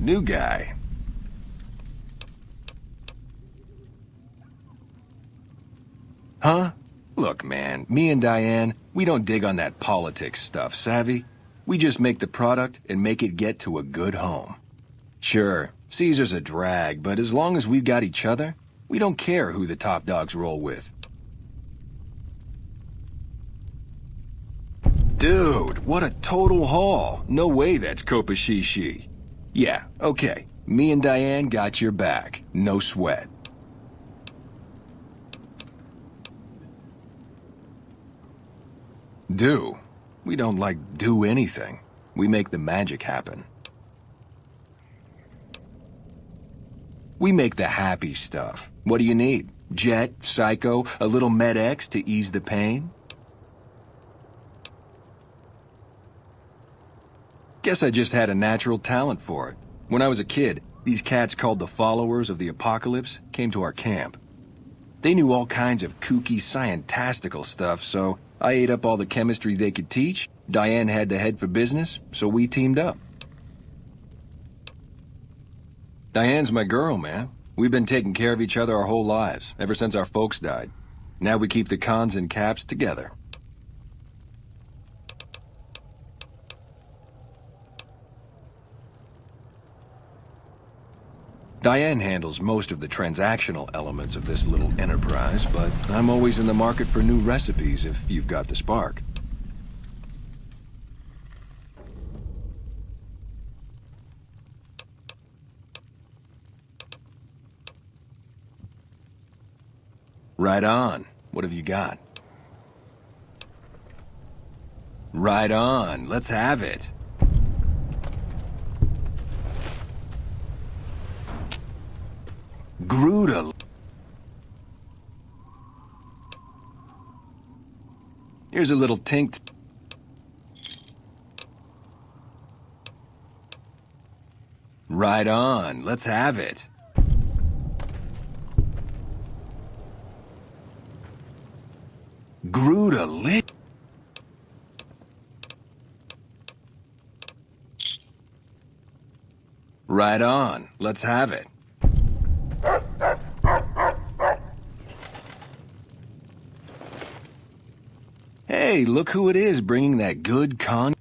new guy. Huh? Look, man, me and Diane, we don't dig on that politics stuff, savvy? We just make the product and make it get to a good home. Sure, Caesar's a drag, but as long as we've got each other, we don't care who the top dogs roll with. Dude, what a total haul. No way that's Kopashishi. Yeah, okay. Me and Diane got your back. No sweat. Do? We don't, do anything. We make the magic happen. We make the happy stuff. What do you need? Jet, Psycho, a little Med-X to ease the pain? Guess I just had a natural talent for it. When I was a kid, these cats called the Followers of the Apocalypse came to our camp. They knew all kinds of kooky, scientistical stuff, so I ate up all the chemistry they could teach. Diane had to head for business, so we teamed up. Diane's my girl, man. We've been taking care of each other our whole lives, ever since our folks died. Now we keep the cons and caps together. Diane handles most of the transactional elements of this little enterprise, but I'm always in the market for new recipes if you've got the spark. Right on. What have you got? Right on. Let's have it. Gruda. Here's a little tinct. Right on. Let's have it. Gruda lit. Right on. Let's have it. Hey, look who it is bringing that good con...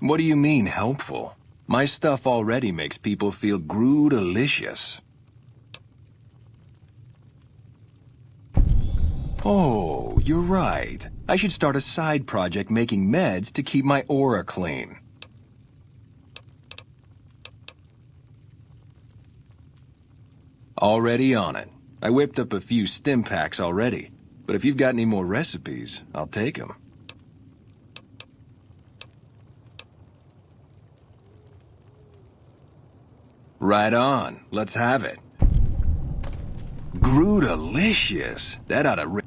What do you mean, helpful? My stuff already makes people feel Gru-delicious. Oh, you're right. I should start a side project making meds to keep my aura clean. Already on it. I whipped up a few stim packs already, but if you've got any more recipes, I'll take them. Right on. Let's have it. Gru-delicious. That oughta...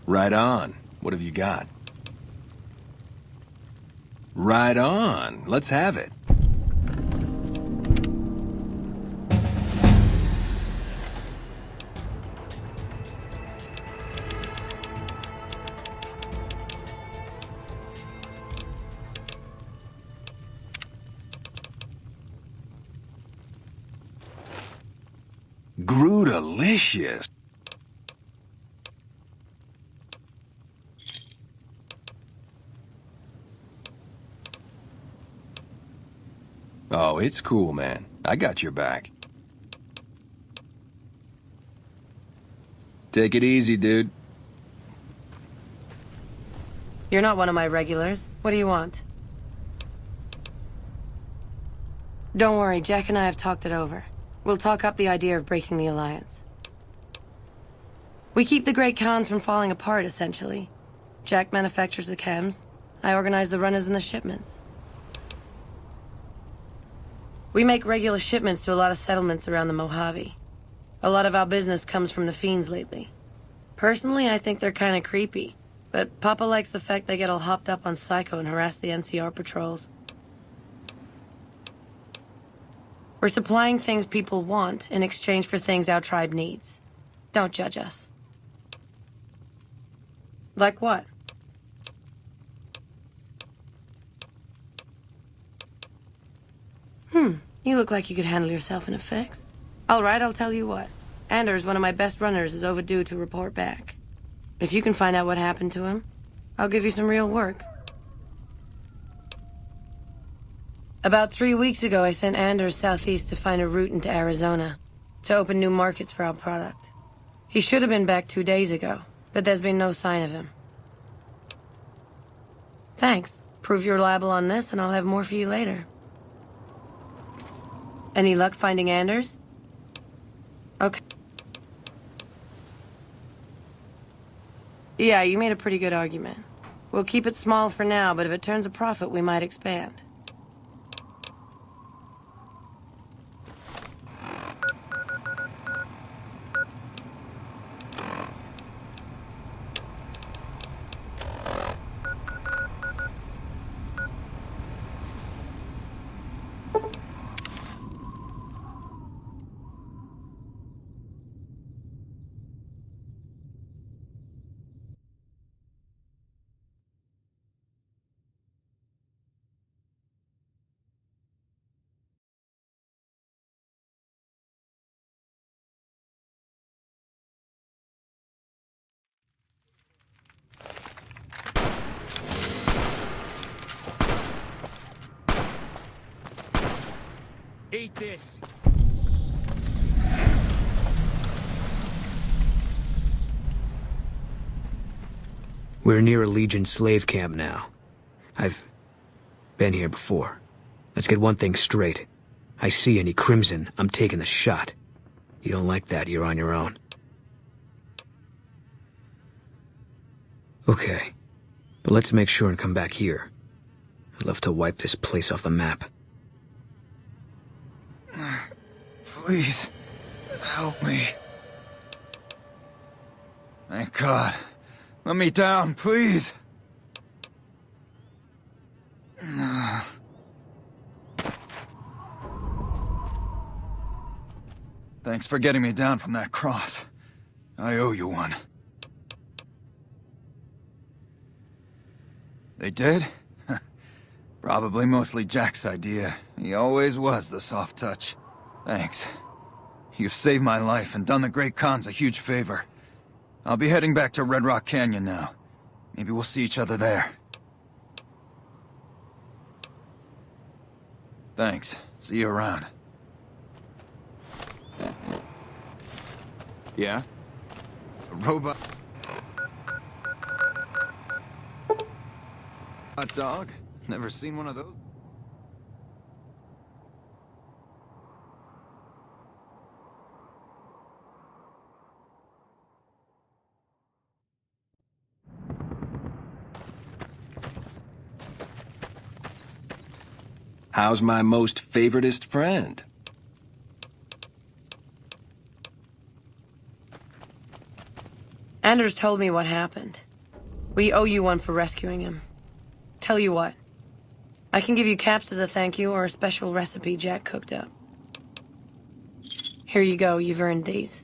Right on. What have you got? Right on. Let's have it. Gru-delicious. Oh, it's cool, man. I got your back. Take it easy, dude. You're not one of my regulars. What do you want? Don't worry, Jack and I have talked it over. We'll talk up the idea of breaking the alliance. We keep the Great Khans from falling apart, essentially. Jack manufactures the chems. I organize the runners and the shipments. We make regular shipments to a lot of settlements around the Mojave. A lot of our business comes from the fiends lately. Personally, I think they're kinda creepy, but Papa likes the fact they get all hopped up on Psycho and harass the NCR patrols. We're supplying things people want in exchange for things our tribe needs. Don't judge us. Like what? You look like you could handle yourself in a fix. All right, I'll tell you what. Anders, one of my best runners, is overdue to report back. If you can find out what happened to him, I'll give you some real work. About 3 weeks ago, I sent Anders southeast to find a route into Arizona, to open new markets for our product. He should have been back 2 days ago, but there's been no sign of him. Thanks. Prove you're reliable on this, and I'll have more for you later. Any luck finding Anders? Okay. Yeah, you made a pretty good argument. We'll keep it small for now, but if it turns a profit, we might expand. Eat this. We're near a Legion slave camp now. I've been here before. Let's get one thing straight. I see any crimson, I'm taking the shot. You don't like that, you're on your own. Okay, but let's make sure and come back here. I'd love to wipe this place off the map. Please, help me. Thank God. Let me down, please. Thanks for getting me down from that cross. I owe you one. They did? Probably mostly Jack's idea. He always was the soft touch. Thanks. You've saved my life and done the Great Khans a huge favor. I'll be heading back to Red Rock Canyon now. Maybe we'll see each other there. Thanks. See you around. Yeah? A robot? A dog? Never seen one of those. How's my most favoritist friend? Anders told me what happened. We owe you one for rescuing him. Tell you what. I can give you caps as a thank you or a special recipe Jack cooked up. Here you go, you've earned these.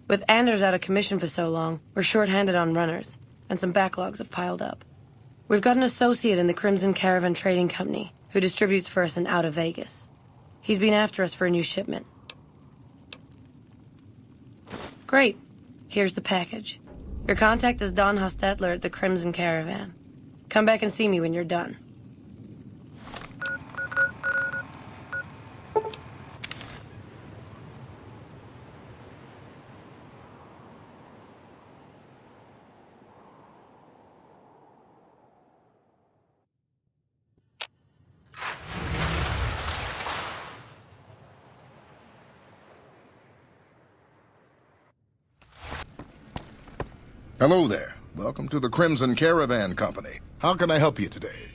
With Anders out of commission for so long, we're short-handed on runners, and some backlogs have piled up. We've got an associate in the Crimson Caravan Trading Company who distributes for us and out of Vegas. He's been after us for a new shipment. Great. Here's the package. Your contact is Don Hostetler at the Crimson Caravan. Come back and see me when you're done. Hello there. Welcome to the Crimson Caravan Company. How can I help you today?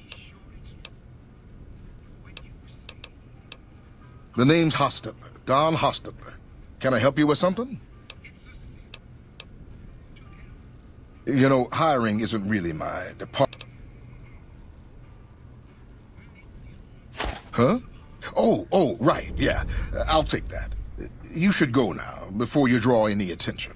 The name's Hostetler, Don Hostetler. Can I help you with something? You know, hiring isn't really my department. Huh? Oh, right, yeah. I'll take that. You should go now, before you draw any attention.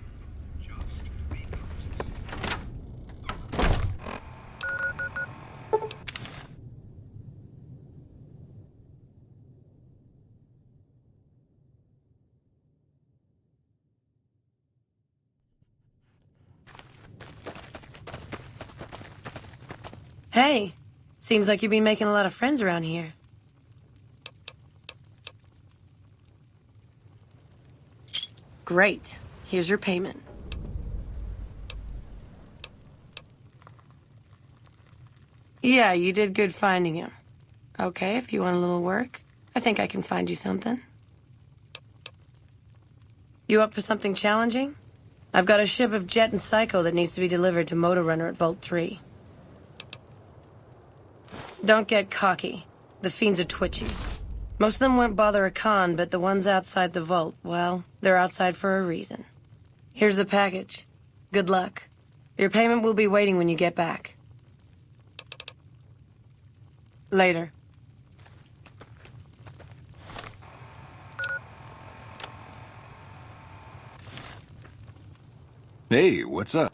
Hey, seems like you've been making a lot of friends around here. Great. Here's your payment. Yeah, you did good finding him. Okay, if you want a little work, I think I can find you something. You up for something challenging? I've got a ship of Jet and Psycho that needs to be delivered to Motor Runner at Vault 3. Don't get cocky. The fiends are twitchy. Most of them won't bother a con, but the ones outside the vault, well, they're outside for a reason. Here's the package. Good luck. Your payment will be waiting when you get back. Later. Hey, what's up?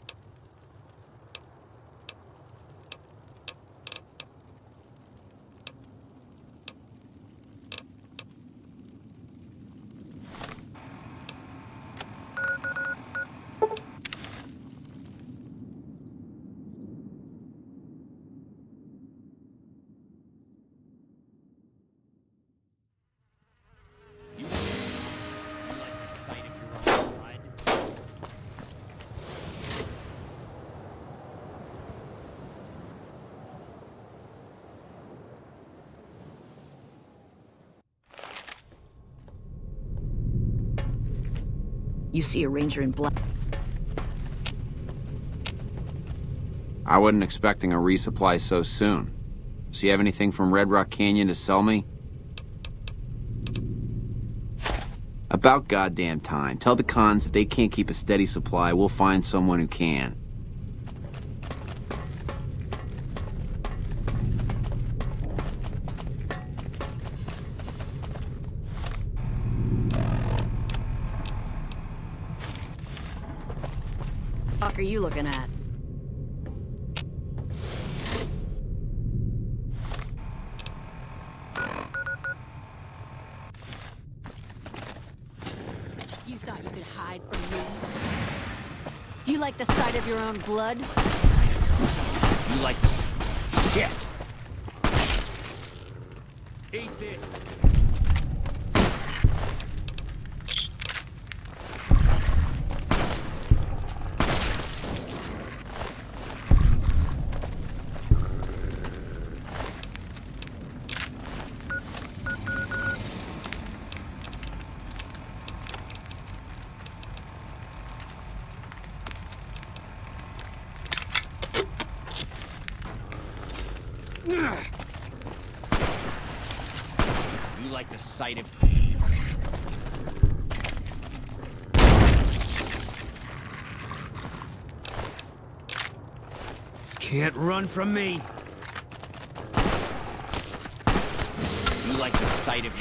You see a ranger in black. I wasn't expecting a resupply so soon. So you have anything from Red Rock Canyon to sell me? About goddamn time. Tell the cons if they can't keep a steady supply, we'll find someone who can. What are you looking at? You thought you could hide from me? Do you like the sight of your own blood? You like this shit. Eat this. You like the sight of... Can't run from me. You like the sight of...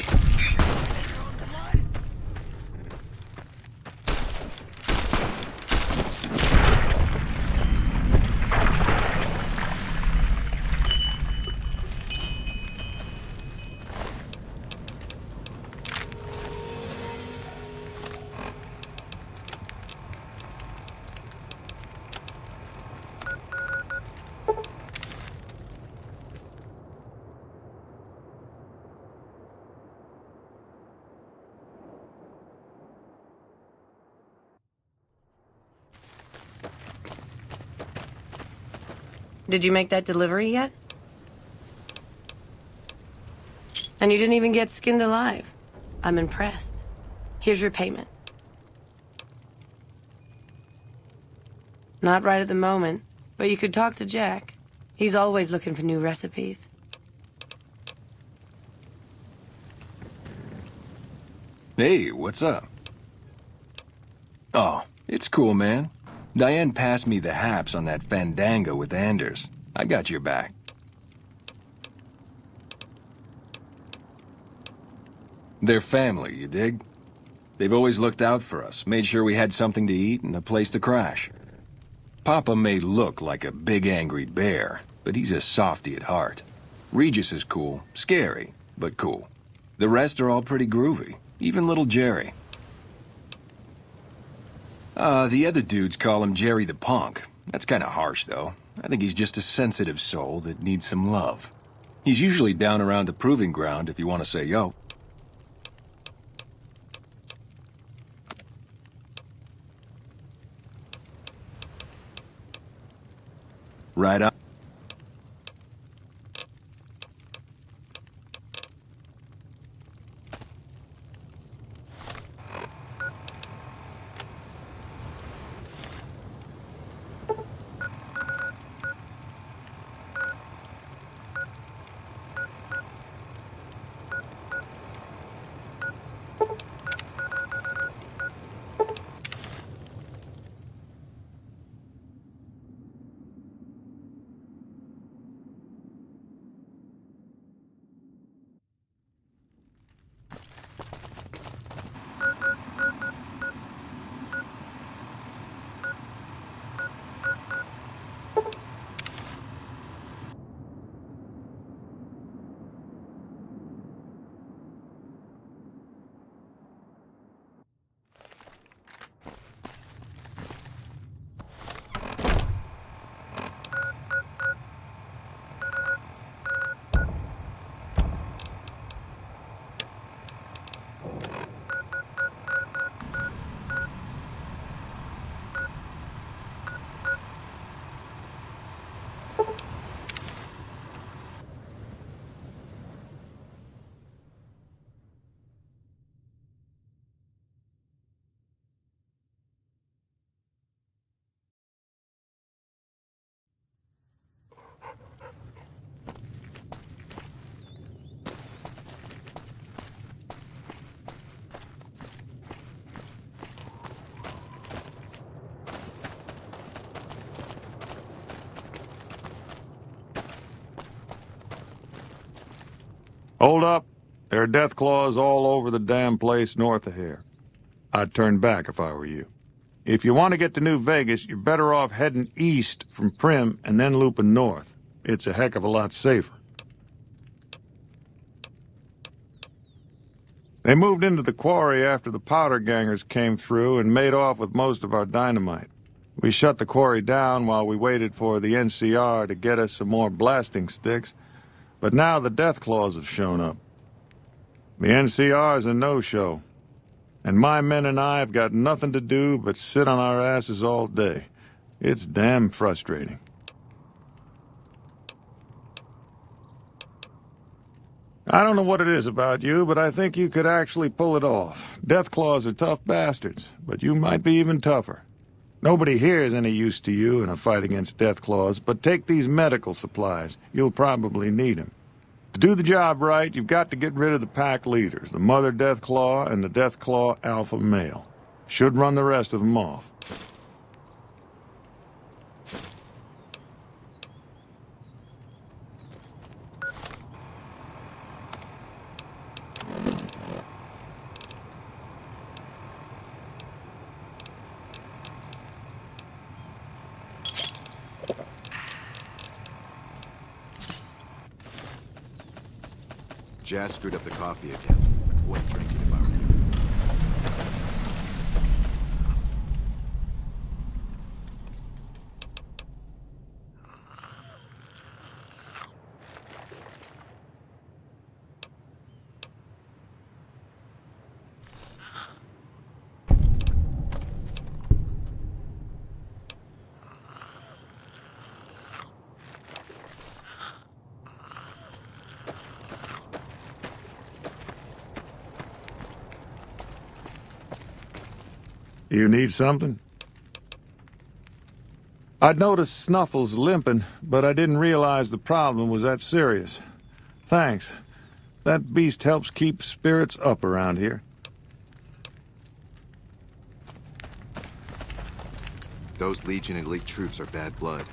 Did you make that delivery yet? And you didn't even get skinned alive. I'm impressed. Here's your payment. Not right at the moment, but you could talk to Jack. He's always looking for new recipes. Hey, what's up? Oh, it's cool, man. Diane passed me the haps on that fandango with Anders. I got your back. They're family, you dig? They've always looked out for us, made sure we had something to eat and a place to crash. Papa may look like a big angry bear, but he's a softy at heart. Regis is cool, scary, but cool. The rest are all pretty groovy, even little Jerry. The other dudes call him Jerry the Punk. That's kinda harsh, though. I think he's just a sensitive soul that needs some love. He's usually down around the proving ground if you want to say yo. Right on. Hold up. There are death claws all over the damn place north of here. I'd turn back if I were you. If you want to get to New Vegas, you're better off heading east from Prim and then looping north. It's a heck of a lot safer. They moved into the quarry after the powder gangers came through and made off with most of our dynamite. We shut the quarry down while we waited for the NCR to get us some more blasting sticks, but now the death claws have shown up. The NCR's a no-show, and my men and I have got nothing to do but sit on our asses all day. It's damn frustrating. I don't know what it is about you, but I think you could actually pull it off. Death claws are tough bastards, but you might be even tougher. Nobody here is any use to you in a fight against death claws, but take these medical supplies. You'll probably need them. To do the job right, you've got to get rid of the pack leaders, the mother death claw and the death claw alpha male. Should run the rest of them off. Jazz screwed up the coffee again. Wouldn't drink it if I were you. You need something? I'd noticed Snuffles limping, but I didn't realize the problem was that serious. Thanks. That beast helps keep spirits up around here. Those Legion elite troops are bad blood.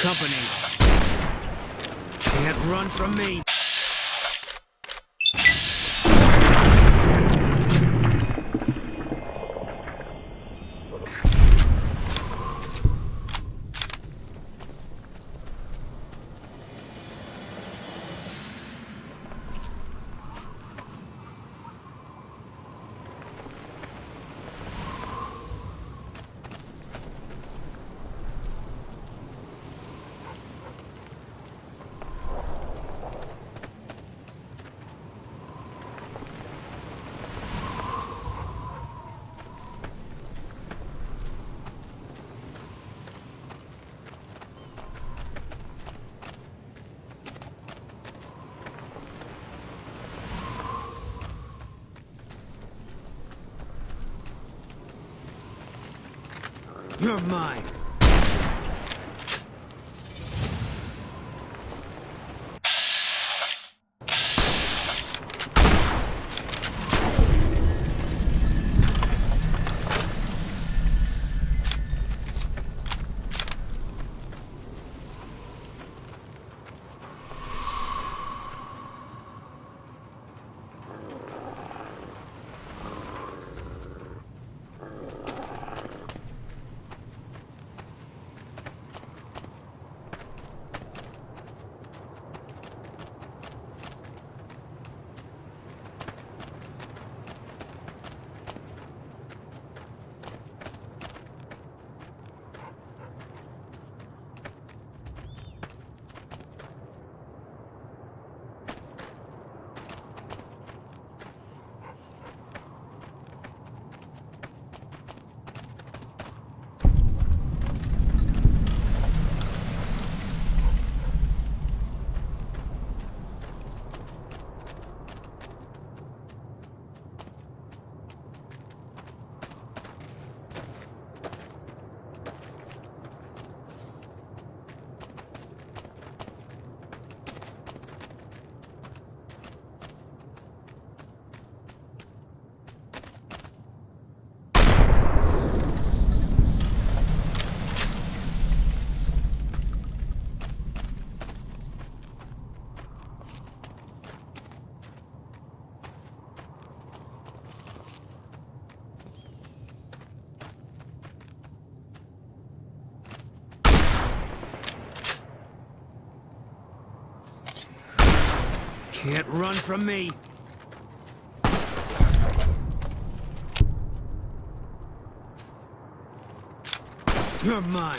Company. Can't run from me. You're mine. Can't run from me. You're mine.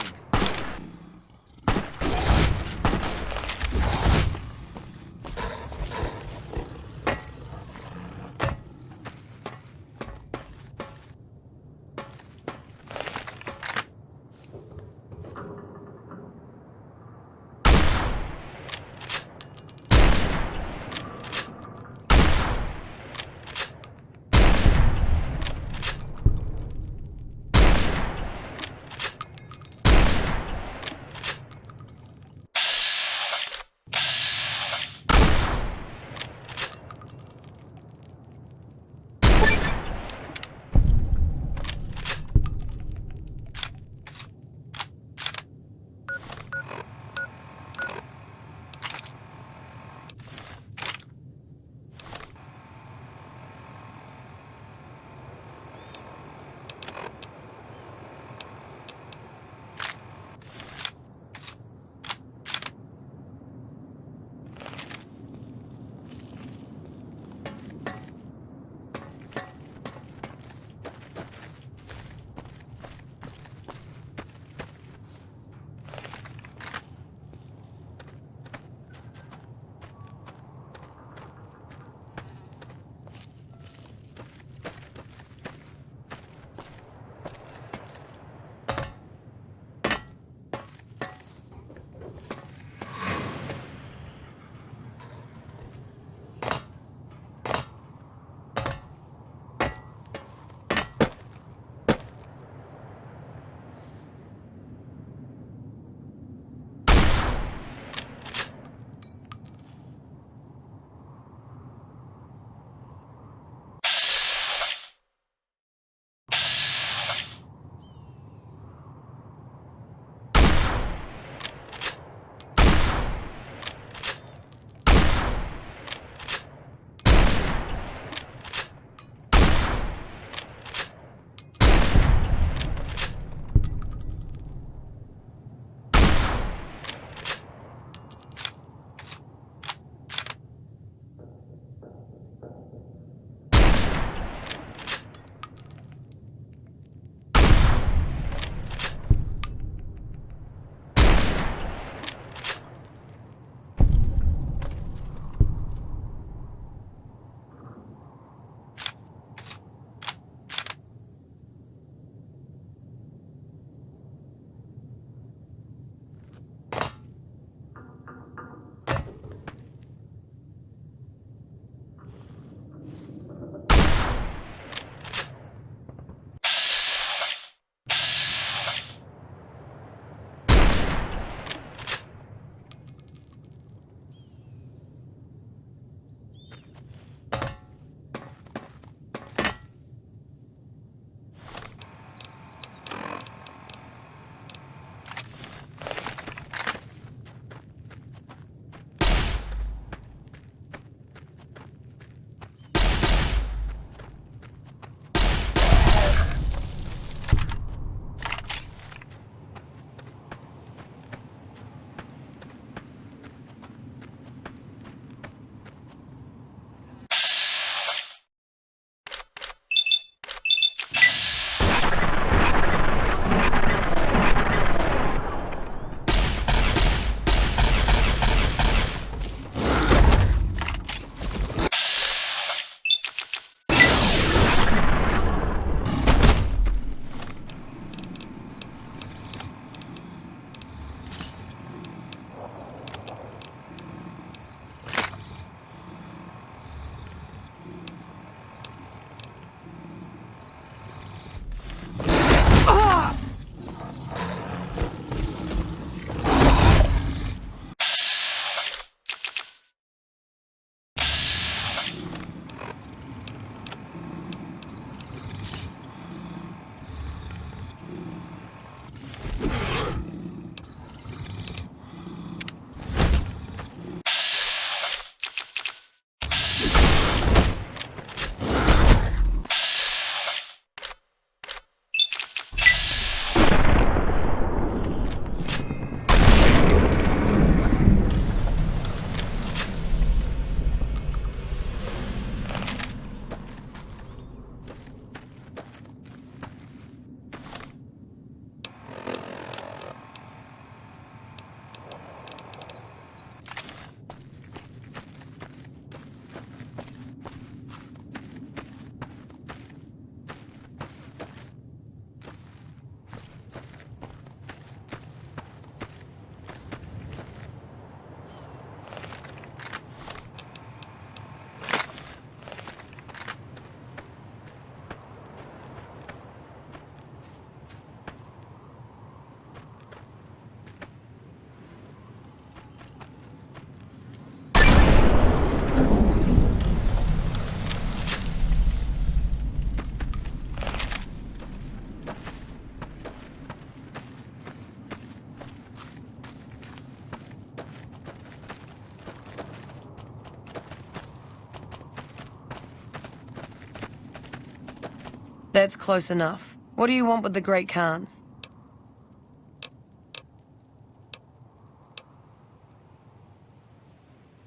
That's close enough. What do you want with the Great Khans?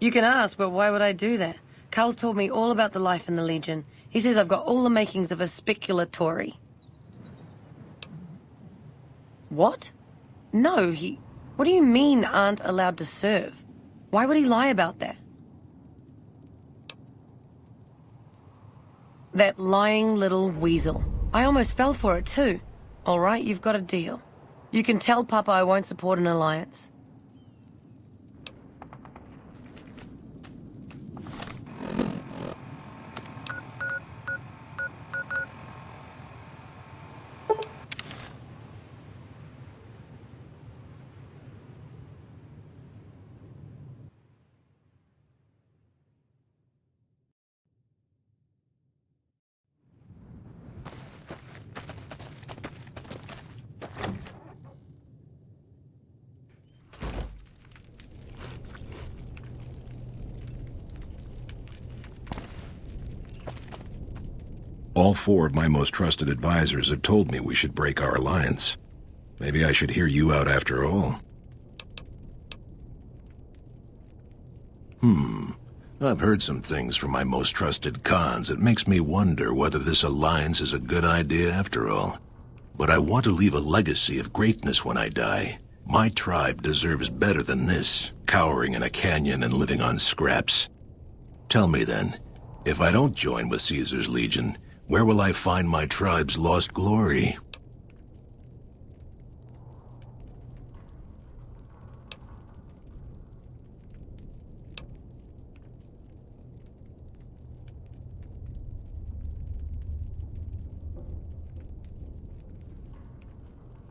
You can ask, but why would I do that? Carl's told me all about the life in the Legion. He says I've got all the makings of a speculatory. What? No, What do you mean aren't allowed to serve? Why would he lie about that? That lying little weasel. I almost fell for it too. All right, you've got a deal. You can tell Papa I won't support an alliance. All 4 of my most trusted advisors have told me we should break our alliance. Maybe I should hear you out after all. I've heard some things from my most trusted Khans that makes me wonder whether this alliance is a good idea after all. But I want to leave a legacy of greatness when I die. My tribe deserves better than this, cowering in a canyon and living on scraps. Tell me then, if I don't join with Caesar's Legion, where will I find my tribe's lost glory?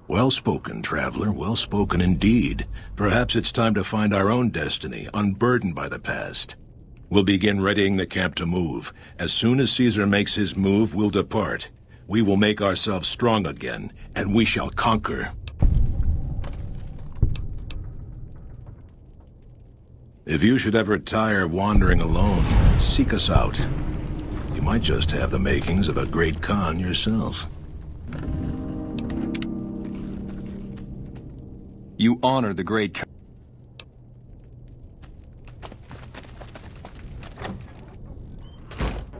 Well spoken, traveler, well spoken indeed. Perhaps it's time to find our own destiny, unburdened by the past. We'll begin readying the camp to move. As soon as Caesar makes his move, we'll depart. We will make ourselves strong again, and we shall conquer. If you should ever tire of wandering alone, seek us out. You might just have the makings of a great Khan yourself. You honor the great Khan.